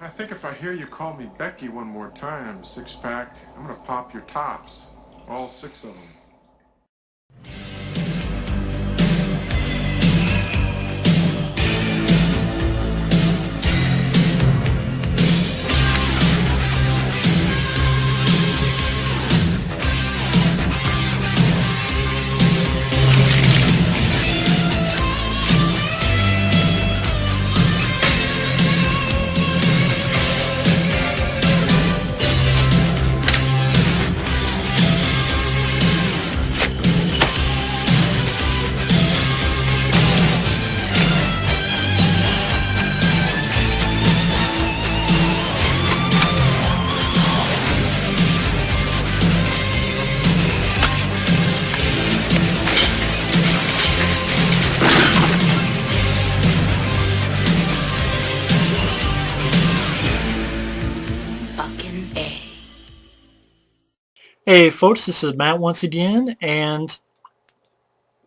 I think if I hear you call me Becky one more time, six-pack, I'm gonna pop your tops. All six of them. Hey folks, this is Matt once again, and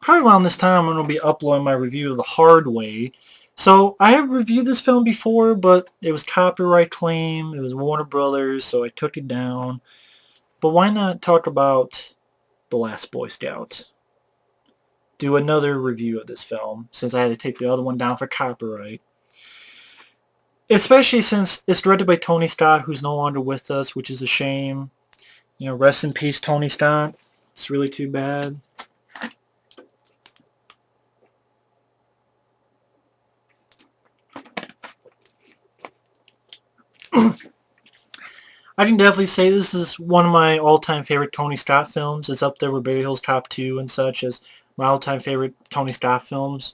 probably around this time I'm going to be uploading my review of The Hard Way. So I have reviewed this film before, but it was copyright claim, it was Warner Brothers, so I took it down. But why not talk about The Last Boy Scout? Do another review of this film, since I had to take the other one down for copyright. Especially since it's directed by Tony Scott, who's no longer with us, which is a shame. You know, rest in peace, Tony Scott. It's really too bad. I can definitely say this is one of my all-time favorite Tony Scott films. It's up there with Beverly Hills Cop 2 and such as my all-time favorite Tony Scott films.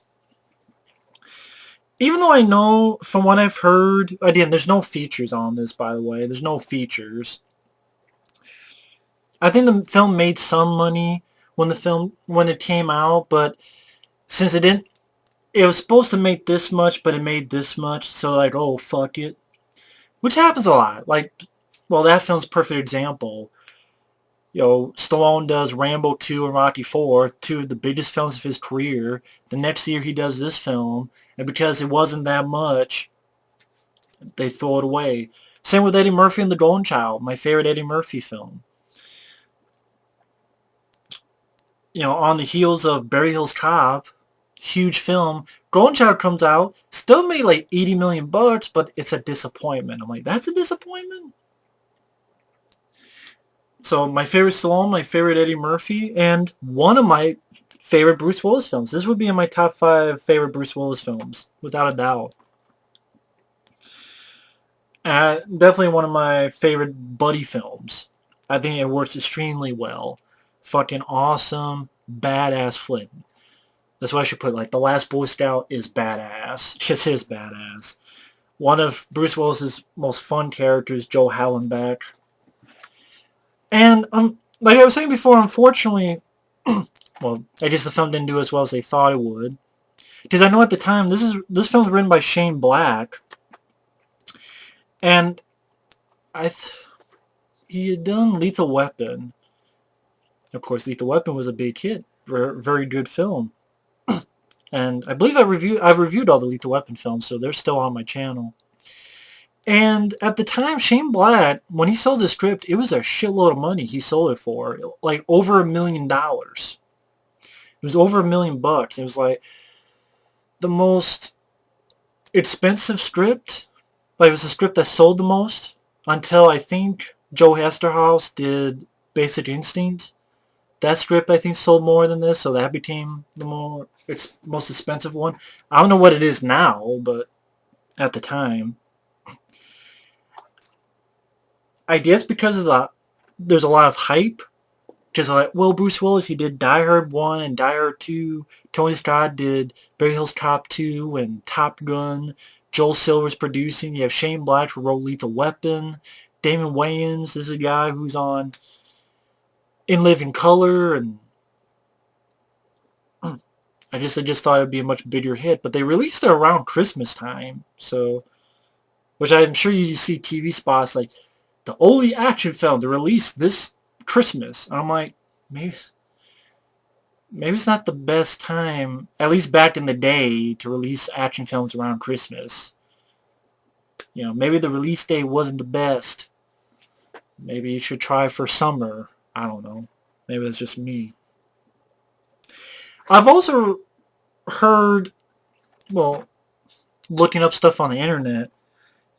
Even though I know from what I've heard, again, there's no features on this, by the way. There's no features. I think the film made some money when it came out, but since it was supposed to make this much, but it made this much, so like, oh, fuck it. Which happens a lot. Like, well, that film's a perfect example. You know, Stallone does Rambo 2 and Rocky 4, two of the biggest films of his career. The next year he does this film, and because it wasn't that much, they throw it away. Same with Eddie Murphy and The Golden Child, my favorite Eddie Murphy film. You know, on the heels of Beverly Hills Cop, huge film, Golden Child comes out, still made like 80 million bucks, but it's a disappointment. I'm like, that's a disappointment? So my favorite Stallone, my favorite Eddie Murphy, and one of my favorite Bruce Willis films. This would be in my top 5 favorite Bruce Willis films, without a doubt. Definitely one of my favorite buddy films. I think it works extremely well. Fucking awesome, badass flick. That's what I should put. Like, The Last Boy Scout is badass. Just is badass. One of Bruce Willis's most fun characters, Joe Hallenbeck. And like I was saying before, unfortunately, well, I guess the film didn't do as well as they thought it would. Because I know at the time this film was written by Shane Black, and he had done Lethal Weapon. Of course, Lethal Weapon was a big hit, very good film. And I believe I've reviewed all the Lethal Weapon films, so they're still on my channel. And at the time, Shane Black, when he sold the script, it was a shitload of money he sold it for. Like, over $1 million. It was over $1 million bucks. It was like the most expensive script. Like, it was the script that sold the most until I think Joe Hesterhouse did Basic Instinct. That script, I think, sold more than this, so that became the most expensive one. I don't know what it is now, but at the time, I guess because of there's a lot of hype. Because like, well, Bruce Willis, he did Die Hard 1 and Die Hard 2. Tony Scott did Beverly Hills Cop 2 and Top Gun. Joel Silver's producing. You have Shane Black, who wrote Lethal Weapon. Damon Wayans is a guy who's on In Living Color. And I just thought it would be a much bigger hit. But they released it around Christmas time. So, which I'm sure you see TV spots like, the only action film to release this Christmas. I'm like, maybe it's not the best time, at least back in the day, to release action films around Christmas. You know, maybe the release date wasn't the best. Maybe you should try for summer. I don't know. Maybe that's just me. I've also heard, well, looking up stuff on the internet,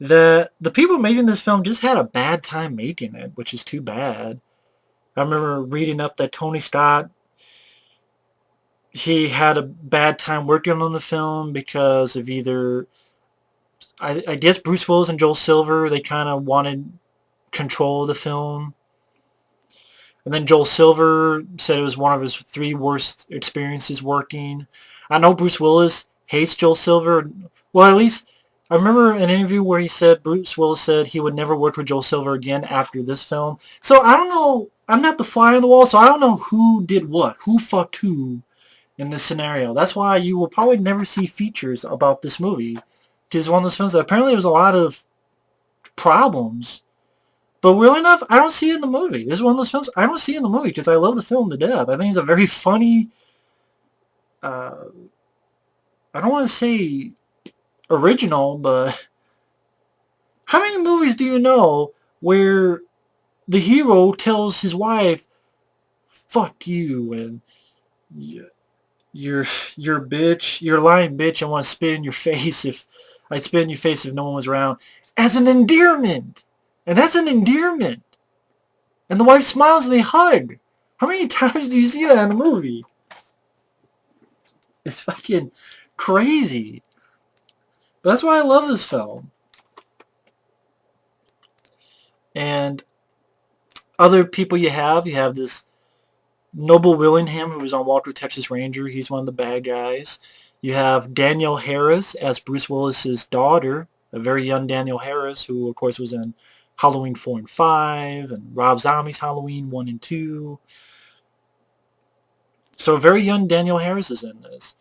that the people making this film just had a bad time making it, which is too bad. I remember reading up that Tony Scott, he had a bad time working on the film because of either, I guess Bruce Willis and Joel Silver, they kind of wanted control of the film. And then Joel Silver said it was one of his 3 worst experiences working. I know Bruce Willis hates Joel Silver. Well, at least I remember an interview where he said, Bruce Willis said he would never work with Joel Silver again after this film. So I don't know. I'm not the fly on the wall, so I don't know who did what. Who fucked who in this scenario. That's why you will probably never see features about this movie. Because it's one of those films that apparently there was a lot of problems. But weirdly enough, I don't see it in the movie. This is one of those films I don't see in the movie because I love the film to death. I think it's a very funny, I don't want to say original, but how many movies do you know where the hero tells his wife, fuck you, and you're a bitch, you're a lying bitch, I want to spit in your face if no one was around, as an endearment. And that's an endearment. And the wife smiles and they hug. How many times do you see that in a movie? It's fucking crazy. But that's why I love this film. And other people you have this Noble Willingham, who was on Walker, Texas Ranger. He's one of the bad guys. You have Danielle Harris as Bruce Willis's daughter, a very young Danielle Harris, who of course was in Halloween 4 and 5, and Rob Zombie's Halloween 1 and 2. So a very young Danielle Harris is in this.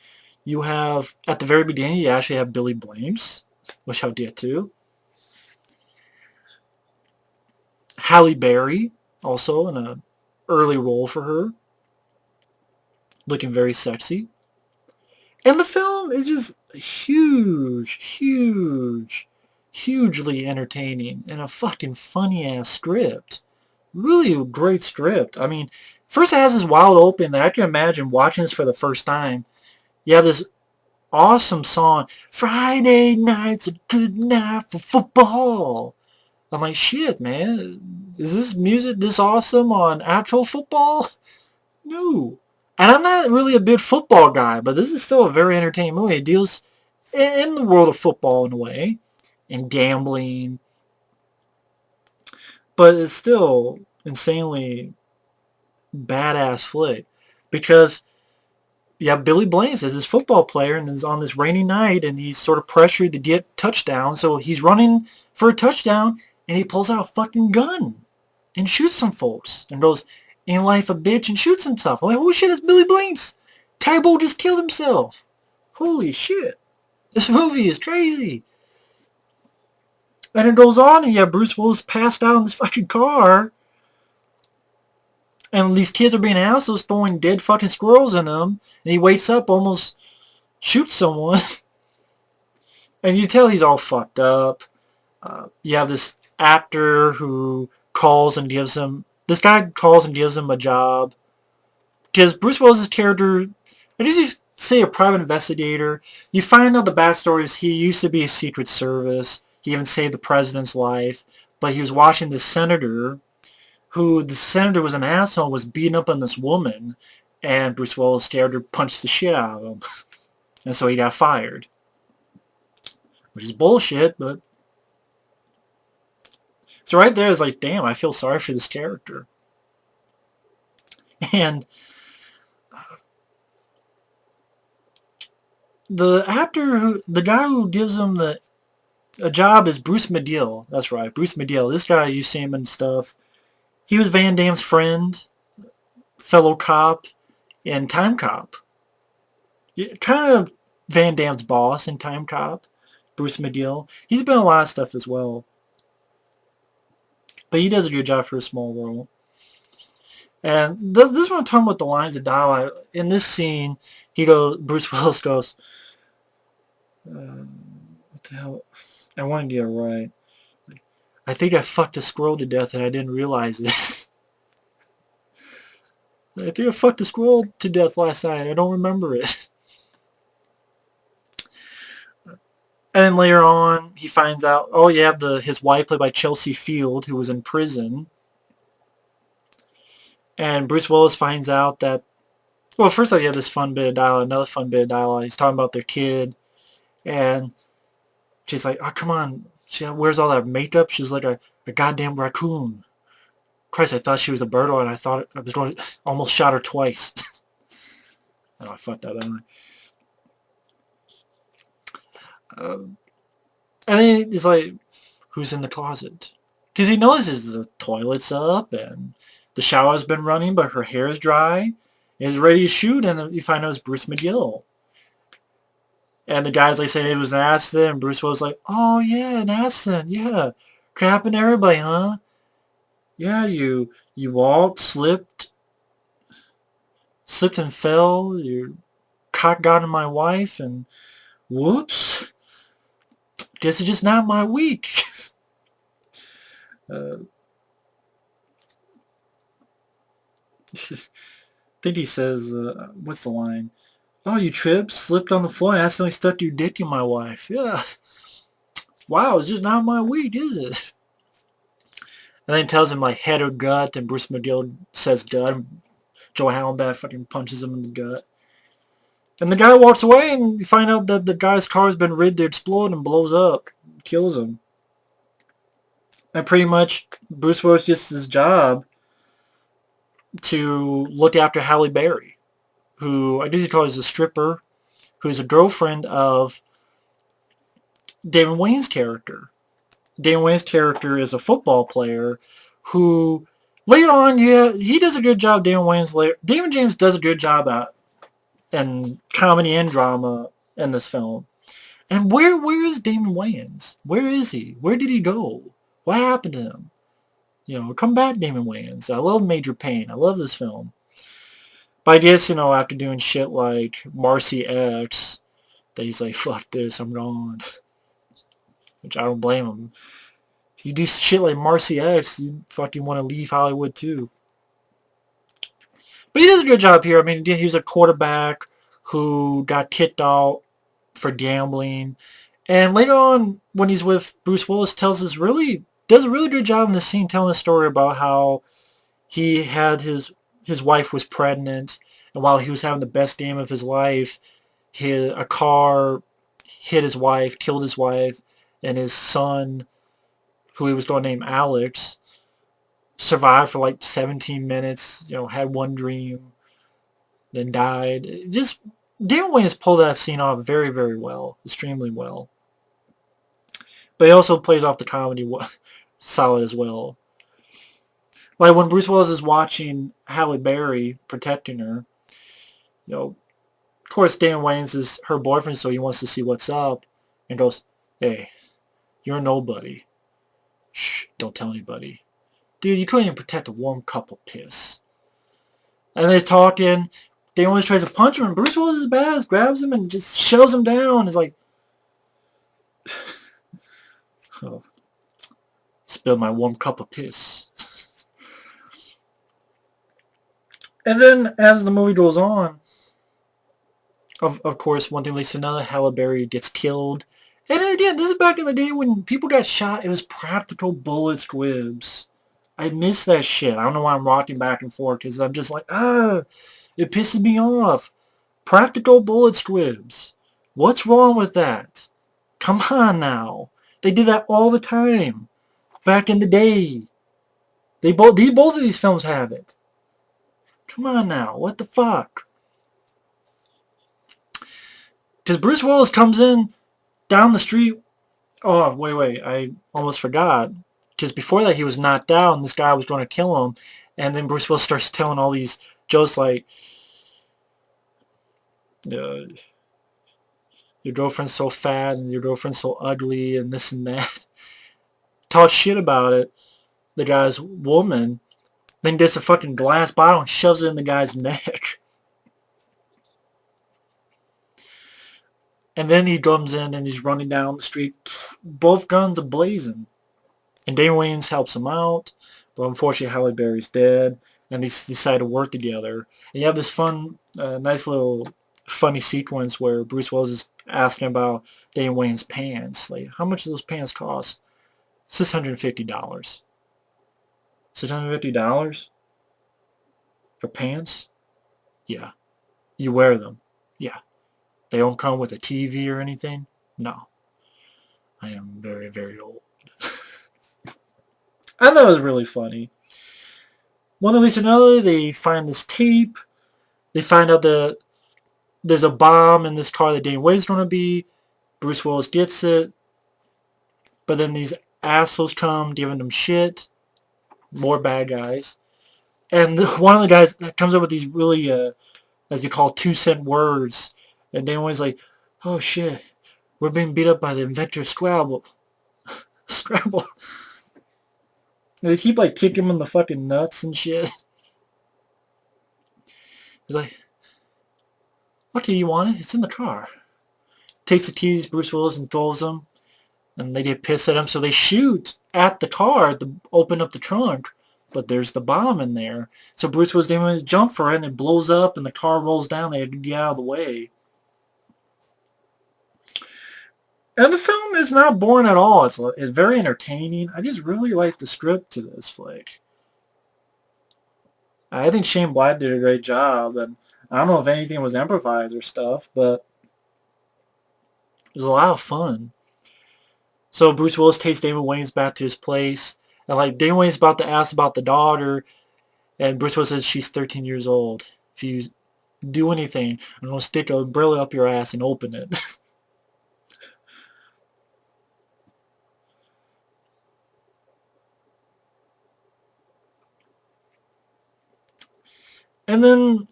You have, at the very beginning, you actually have Billy Blanks, which I'll get to. Halle Berry, also in an early role for her. Looking very sexy. And the film is just hugely entertaining and a fucking funny-ass script. Really a great script. I mean, first it has this wild open that I can imagine watching this for the first time. You have this awesome song, Friday night's a good night for football. I'm like, shit, man. Is this music this awesome on actual football? No. And I'm not really a big football guy, but this is still a very entertaining movie. It deals in the world of football in a way, and gambling, but it's still insanely badass flick because you have Billy Blanks as this football player and is on this rainy night and he's sort of pressured to get touchdown, so he's running for a touchdown and he pulls out a fucking gun and shoots some folks and goes, "Ain't life a bitch," and shoots himself. I'm like, holy shit, that's Billy Blanks. Tybo just killed himself. Holy shit. This movie is crazy. And it goes on, and you have Bruce Willis passed out in this fucking car. And these kids are being assholes, throwing dead fucking squirrels in him. And he wakes up, almost shoots someone. And you tell he's all fucked up. You have this actor who calls and gives him... This guy calls and gives him a job. Because Bruce Willis' character... I usually say a private investigator. You find out the backstory is he used to be a Secret Service. He even saved the president's life. But he was watching this senator, who the senator was an asshole, was beating up on this woman. And Bruce Willis scared her, punched the shit out of him. And so he got fired. Which is bullshit, but... So right there is like, damn, I feel sorry for this character. And... the actor, the guy who gives him a job is Bruce Medill. That's right, Bruce Medill. This guy, you see him and stuff. He was Van Damme's friend, fellow cop in Time Cop. Kind of Van Damme's boss in Time Cop, Bruce Medill. He's been in a lot of stuff as well. But he does a good job for a small role. And this is what I'm talking about, the lines of dialogue. In this scene, Bruce Willis goes, what the hell? I want to get it right. I think I fucked a squirrel to death and I didn't realize it. I think I fucked a squirrel to death last night. I don't remember it. And then later on, he finds out, oh yeah, his wife, played by Chelsea Field, who was in prison. And Bruce Willis finds out that, well, first off, he had this fun bit of dialogue, another fun bit of dialogue. He's talking about their kid, and she's like, oh, come on. She wears all that makeup. She's like a goddamn raccoon. Christ, I thought she was a bird, and I thought I was going to almost shot her twice. Oh, I fucked that up. And then he's like, who's in the closet? Because he notices the toilet's up and the shower's been running, but her hair is dry. Is ready to shoot, and you find out it's Bruce McGill. And the guys like say it was an accident, and Bruce was like, oh yeah, an accident, yeah. Could happen to everybody, huh? Yeah, you walked, slipped and fell, your cock got in my wife, and whoops. Guess it's just not my week. I think he says, what's the line? Oh, you tripped, slipped on the floor, and accidentally stuck your dick in my wife. Yeah. Wow, it's just not my week, is it? And then he tells him, like, head or gut, and Bruce McGill says gut, and Joe Hallenbeck fucking punches him in the gut. And the guy walks away, and you find out that the guy's car has been rigged to explode and blows up. Kills him. And pretty much, Bruce Willis gets his job to look after Halle Berry, who I guess you call her a stripper, who's a girlfriend of Damon Wayans' character. Damon Wayans' character is a football player who, later on, yeah, he does a good job. Damon James does a good job at and comedy and drama in this film. And where is Damon Wayans? Where is he? Where did he go? What happened to him? You know, come back, Damon Wayans. I love Major Payne. I love this film. But I guess, you know, after doing shit like Marcy X, that he's like, fuck this, I'm gone. Which I don't blame him. If you do shit like Marcy X, you fucking want to leave Hollywood too. But he does a good job here. I mean, he was a quarterback who got kicked out for gambling. And later on, when he's with Bruce Willis, does a really good job in the scene telling a story about how he had his wife was pregnant, and while he was having the best game of his life, a car hit his wife, killed his wife, and his son, who he was going to name Alex, survived for like 17 minutes, you know, had one dream, then died. Just Damon Wayans pulled that scene off very, very well, extremely well. But he also plays off the comedy solid as well. Like when Bruce Willis is watching Halle Berry protecting her, you know, of course Damon Wayans is her boyfriend, so he wants to see what's up, and goes, hey, you're a nobody. Shh, don't tell anybody. Dude, you couldn't even protect a warm cup of piss. And they're talking. Damon Wayans tries to punch him, and Bruce Willis is badass, grabs him and just shoves him down. It's like, oh, spilled my warm cup of piss. And then, as the movie goes on, of course, one thing leads to another. Halle Berry gets killed. And again, this is back in the day when people got shot. It was practical bullet squibs. I miss that shit. I don't know why I'm rocking back and forth, because I'm just like, it pisses me off. Practical bullet squibs. What's wrong with that? Come on now. They did that all the time. Back in the day. Both of these films have it. Come on now. What the fuck? Because Bruce Willis comes in down the street. Oh, wait. I almost forgot. Because before that, he was knocked down. This guy was going to kill him. And then Bruce Willis starts telling all these jokes like, your girlfriend's so fat and your girlfriend's so ugly and this and that. Talk shit about it. The guy's woman. Then gets a fucking glass bottle and shoves it in the guy's neck. And then he comes in and he's running down the street, both guns ablazing. And Damon Wayans helps him out, but unfortunately Halle Berry's dead, and they decide to work together. And you have this fun, nice little funny sequence where Bruce Willis is asking about Damon Wayans' pants. Like, how much do those pants cost? $650. $650 for pants? Yeah. You wear them? Yeah. They don't come with a TV or anything? No. I am very, very old. I thought it was really funny. One at least another, they find this tape. They find out that there's a bomb in this car that Dane Wade's going to be. Bruce Willis gets it. But then these assholes come giving them shit. More bad guys. And one of the guys comes up with these really, as you call, 2-cent words. And Dane Wade's like, oh shit, we're being beat up by the inventor Scrabble. Scrabble. And they keep like kicking him in the fucking nuts and shit. He's like, okay, you want it? It's in the car. Takes the keys, Bruce Willis, and throws them. And they get pissed at him, so they shoot at the car to open up the trunk. But there's the bomb in there. So Bruce Willis didn't jump for it, and it blows up, and the car rolls down. They had to get out of the way. And the film is not boring at all. It's very entertaining. I just really like the script to this flick. I think Shane Black did a great job, and I don't know if anything was improvised or stuff, but it was a lot of fun. So Bruce Willis takes Damon Wayans back to his place, and like Damon Wayans is about to ask about the daughter, and Bruce Willis says she's 13 years old. If you do anything, I'm going to stick a umbrella up your ass and open it. And then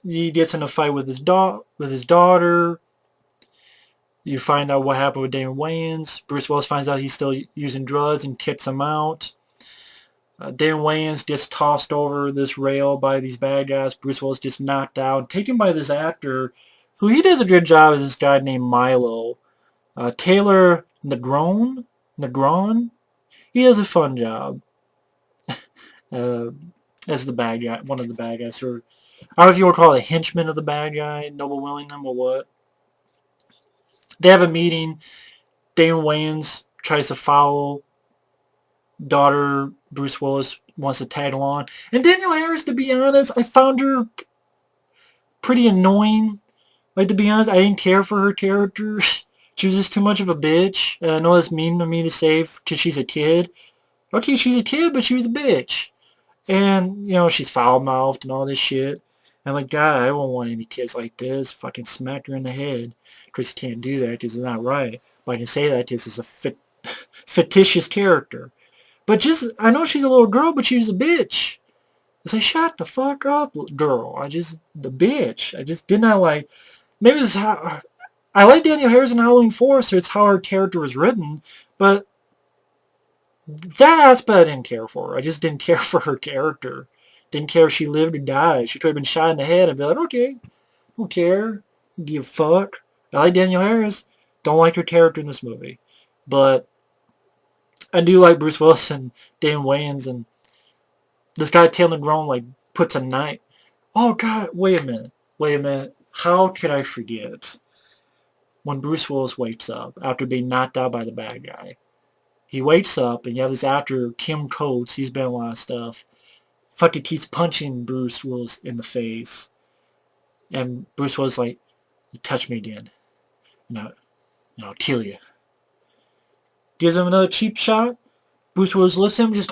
he gets in a fight with his daughter. You find out what happened with Damon Wayans. Bruce Willis finds out he's still using drugs and kicks him out. Damon Wayans gets tossed over this rail by these bad guys. Bruce Willis gets knocked out, taken by this actor, who he does a good job as this guy named Milo. Taylor Negron. He does a fun job. As the bad guy, one of the bad guys. Or, I don't know if you want to call it a henchman of the bad guy, Noble Willingham, or what. They have a meeting. Damon Wayans tries to follow. Daughter Bruce Willis wants to tag along. And Danielle Harris, to be honest, I found her pretty annoying. Like, to be honest, I didn't care for her character. She was just too much of a bitch. I know that's mean to me to say because she's a kid. Okay, she's a kid, but she was a bitch. And, you know, she's foul-mouthed and all this shit. And like, God, I don't want any kids like this. Fucking smack her in the head. Chris can't do that because it's not right. But I can say that because it's a fictitious character. But just, I know she's a little girl, but she's a bitch. I say, shut the fuck up, girl. The bitch. I just did not like, maybe this is how, I like Danielle Harris in Halloween 4, so it's how her character was written, but that aspect I didn't care for. I just didn't care for her character. Didn't care if she lived or died. She could have been shot in the head and be like, okay, don't care. Give a fuck. I like Danielle Harris. Don't like her character in this movie. But I do like Bruce Willis and Damon Wayans, and this guy Taylor Grown like puts a knife. Oh God, wait a minute. How could I forget when Bruce Willis wakes up after being knocked out by the bad guy? He wakes up, and you have this actor, Kim Coates, he's been in a lot of stuff, fucking keeps punching Bruce Willis in the face. And Bruce Willis like, you touch me again, and I'll kill you. Gives him another cheap shot. Bruce Willis lifts him, just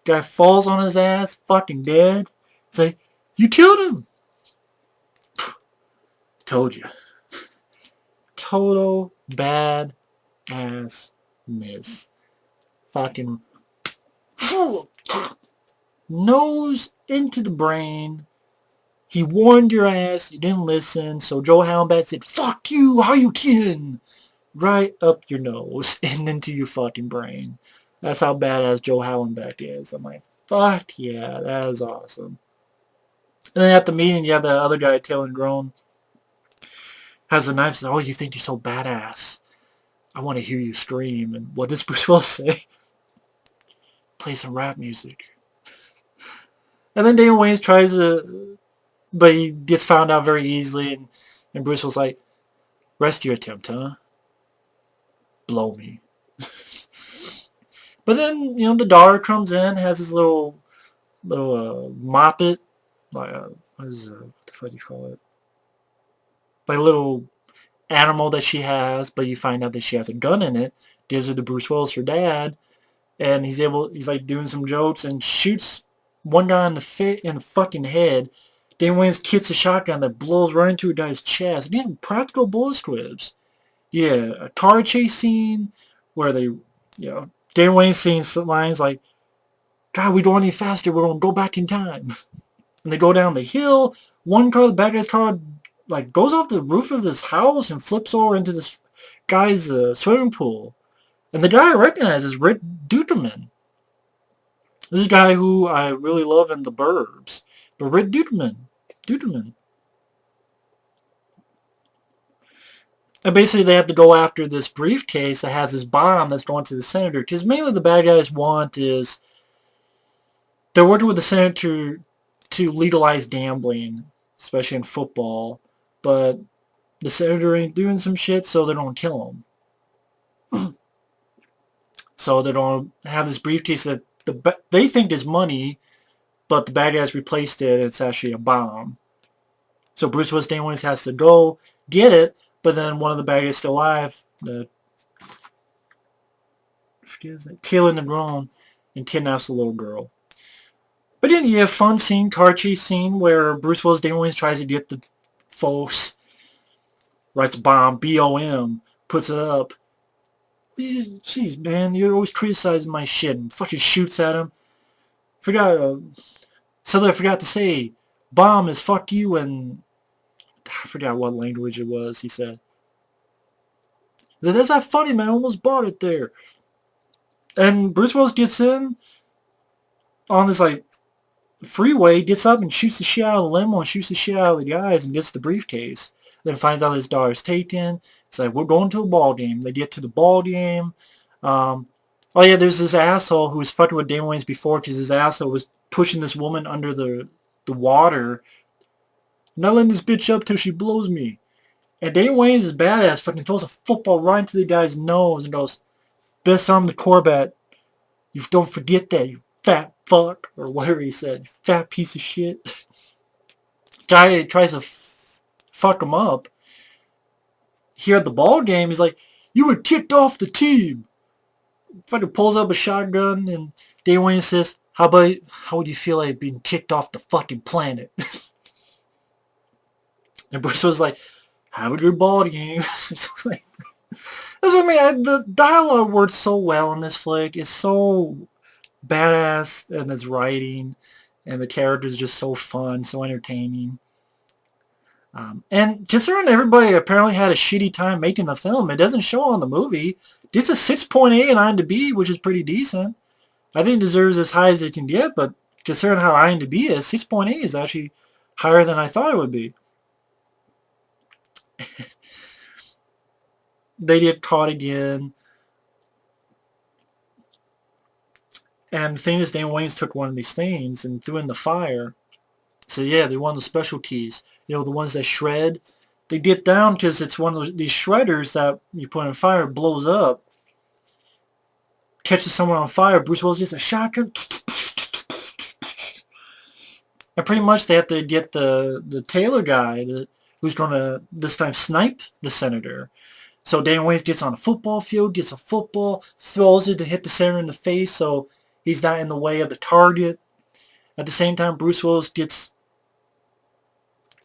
guy falls on his ass, fucking dead. It's like, you killed him. Told you. Total bad ass miss. Fucking nose into the brain. He warned your ass, you didn't listen, so Joe Hallenbeck said, fuck you, how you kidding? Right up your nose and into your fucking brain. That's how badass Joe Hallenbeck is. I'm like, fuck yeah, that is awesome. And then at the meeting, you have the other guy, Taylor Grown. has the knife, says, "Oh, you think you're so badass? I want to hear you scream." And what does Bruce Willis say? "Play some rap music." And then Damon Wayans tries to, but he gets found out very easily, and Bruce was like, "Rescue attempt, huh? Blow me." But then, the daughter comes in, has his little moppet, like what the fuck do you call it? Like a little animal that she has, but you find out that she has a gun in it. Gives it to Bruce Willis, her dad, and he's like doing some jokes and shoots one guy in the fucking head. Damon Wayans kicks a shotgun that blows right into a guy's chest. Again, practical bullet squibs. Yeah, a car chase scene where Damon Wayans saying some lines like, "God, we don't want any faster. We're gonna go back in time." And they go down the hill. One car, the bad guy's car, like goes off the roof of this house and flips over into this guy's swimming pool. And the guy I recognize is Rick Duterman. This is a guy who I really love in The Burbs. But Rick Duterman. And basically they have to go after this briefcase that has this bomb that's going to the senator. Because mainly the bad guys want is, they're working with the senator to legalize gambling, especially in football. But the senator ain't doing some shit, so they don't kill him. So they don't have this briefcase that they think is money, but the bad guys replaced it. It's actually a bomb. So Bruce Willis Damon Wayans has to go get it, but then one of the bad guys still alive, Taylor Negron, and kidnaps the little girl. But then you have a fun scene, car chase scene, where Bruce Willis Damon Wayans tries to get the folks, writes a bomb, B-O-M, puts it up. Jeez, man, you're always criticizing my shit, and fucking shoots at him. Something I forgot to say. Bomb is fuck you, and I forgot what language it was, he said. That's not funny, man. I almost bought it there. And Bruce Willis gets in on this, like, freeway, gets up and shoots the shit out of the limo and shoots the shit out of the guys and gets the briefcase. Then finds out his daughter's taken. It's like, we're going to a ball game. They get to the ball game. Oh yeah, there's this asshole who was fucking with Damon Wayans before because his asshole was pushing this woman under the water. Not letting this bitch up till she blows me. And Damon Wayans is badass, fucking throws a football right into the guy's nose and goes, "Best arm in the Corvette. You don't forget that, you fat fuck," or whatever he said. "You fat piece of shit." Guy tries to fuck him up. Here at the ball game, he's like, "You were kicked off the team." Fucking pulls up a shotgun, and Damon Wayans says, how would you feel like being kicked off the fucking planet?" And Bruce was like, "Have a good ball game." That's what I mean. The dialogue works so well in this flick. It's so badass, and its writing, and the characters are just so fun, so entertaining. And considering everybody apparently had a shitty time making the film, it doesn't show on the movie. It's a 6.8 on IMDb, which is pretty decent. I think it deserves as high as it can get, but considering how IMDb is, 6.8 is actually higher than I thought it would be. They get caught again. And the thing is, Damon Wayans took one of these things and threw in the fire. So yeah, they're one of the specialties. The ones that shred. They get down because it's one of these shredders that you put in fire, blows up, catches someone on fire. Bruce Willis gets a shotgun. And pretty much they have to get the Taylor guy who's going to this time snipe the senator. So Damon Wayans gets on a football field, gets a football, throws it to hit the senator in the face so he's not in the way of the target. At the same time, Bruce Willis gets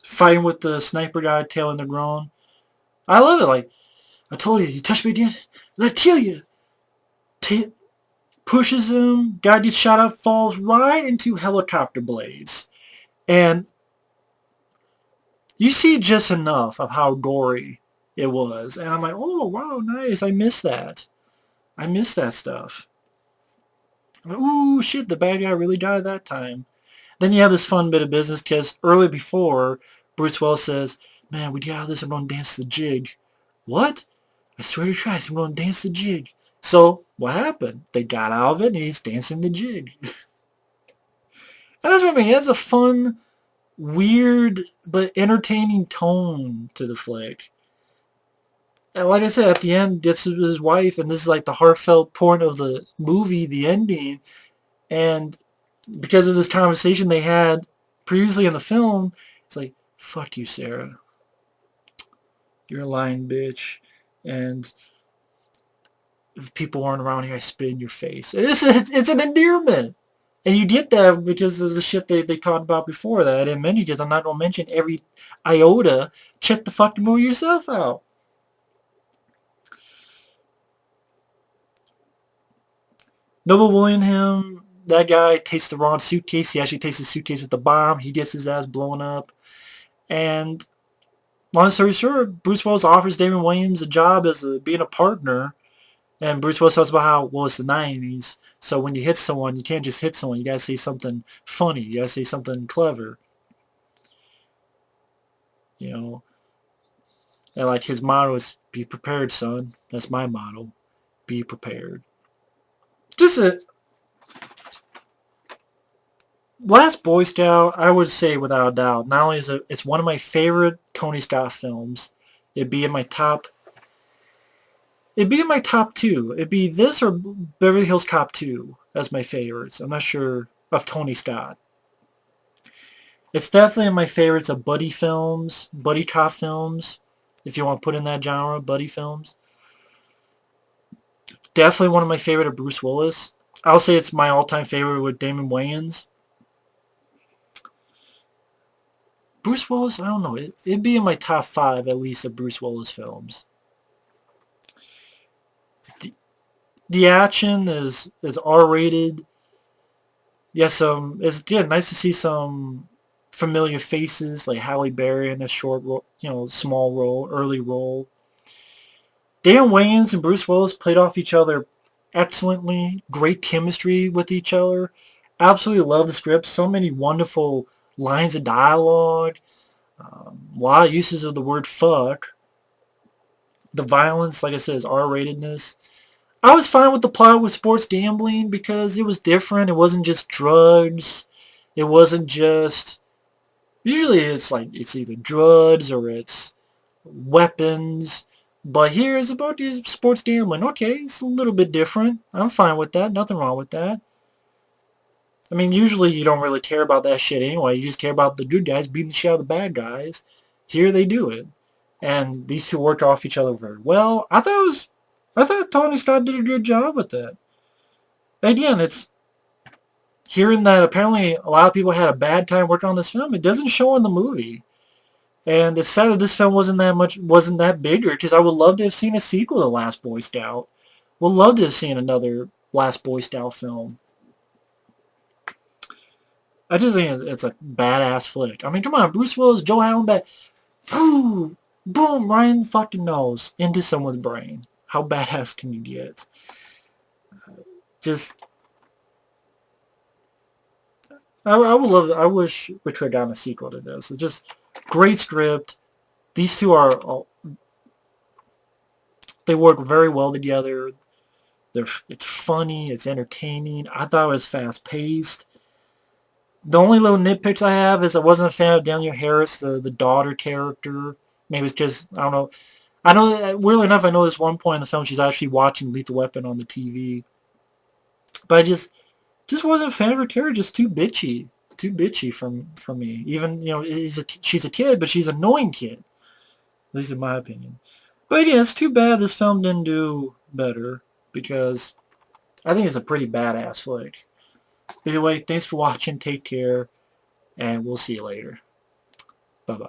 fighting with the sniper guy, Taylor Negron. I love it. Like, "I told you, you touch me again, and I kill you." Pushes him. Guy gets shot up, falls right into helicopter blades. And you see just enough of how gory it was. And I'm like, oh, wow, nice. I missed that. I missed that stuff. I'm like, ooh, shit, the bad guy really died that time. Then you have this fun bit of business because early before, Bruce Willis says, Man, we get out of this, I'm going to dance the jig. What? I swear to Christ, I'm going to dance the jig. So, what happened? They got out of it, and he's dancing the jig. And that's what I mean. It has a fun, weird, but entertaining tone to the flick. And like I said, at the end, gets his wife, and this is like the heartfelt point of the movie, the ending. And because of this conversation they had previously in the film, it's like, fuck you, Sarah. You're a lying bitch. And if people aren't around here, I spit in your face. It's an endearment. And you get that because of the shit they talked about before that I didn't mention, because I'm not going to mention every iota. Check the fucking movie yourself out. Noble Willingham, that guy takes the wrong suitcase. He actually takes the suitcase with the bomb. He gets his ass blown up. And long story short, Bruce Willis offers Damon Wayans a job as being a partner. And Bruce Willis talks about how, well, it's the 90s. So when you hit someone, you can't just hit someone. You got to say something funny. You got to say something clever. You know. And like his motto is, be prepared, son. That's my motto. Be prepared. Just a Last Boy Scout, I would say without a doubt, not only is it's one of my favorite Tony Scott films, it'd be in my top two. It'd be this or Beverly Hills Cop 2 as my favorites. I'm not sure of Tony Scott. It's definitely in my favorites of buddy films, buddy cop films, if you want to put in that genre, buddy films. Definitely one of my favorite of Bruce Willis. I'll say it's my all-time favorite with Damon Wayans. Bruce Willis, I don't know. It'd be in my top 5 at least of Bruce Willis films. The action is R-rated. Yes, it's nice to see some familiar faces like Halle Berry in a short, small role, early role. Damon Wayans and Bruce Willis played off each other excellently. Great chemistry with each other. Absolutely love the script. So many wonderful lines of dialogue. A lot of uses of the word fuck. The violence, like I said, is R-ratedness. I was fine with the plot with sports gambling because it was different. It wasn't just drugs. It wasn't just... Usually it's either drugs or it's weapons. But here it's about these sports gambling. Okay, it's a little bit different. I'm fine with that. Nothing wrong with that. I mean, usually you don't really care about that shit anyway. You just care about the good guys beating the shit out of the bad guys. Here they do it. And these two worked off each other very well. I thought Tony Scott did a good job with that. Again, it's hearing that apparently a lot of people had a bad time working on this film. It doesn't show in the movie. And it's sad that this film wasn't that bigger, because I would love to have seen a sequel to Last Boy Scout. Would love to have seen another Last Boy Scout film. I just think it's a badass flick. I mean, come on, Bruce Willis, Joe Hallenbeck, boom, boom, right in fucking nose, into someone's brain. How badass can you get? Just, I would love. I wish we could have gotten a sequel to this. It's just great script. These two they work very well together. It's funny. It's entertaining. I thought it was fast paced. The only little nitpicks I have is I wasn't a fan of Danielle Harris, the daughter character. Maybe it's because, I don't know. I know, weirdly enough, I know there's one point in the film she's actually watching Lethal Weapon on the TV. But I just wasn't a fan of her character. Just too bitchy. Too bitchy from me. Even, she's a kid, but she's an annoying kid. At least in my opinion. But yeah, it's too bad this film didn't do better, because I think it's a pretty badass flick. Anyway, thanks for watching. Take care, and we'll see you later. Bye-bye.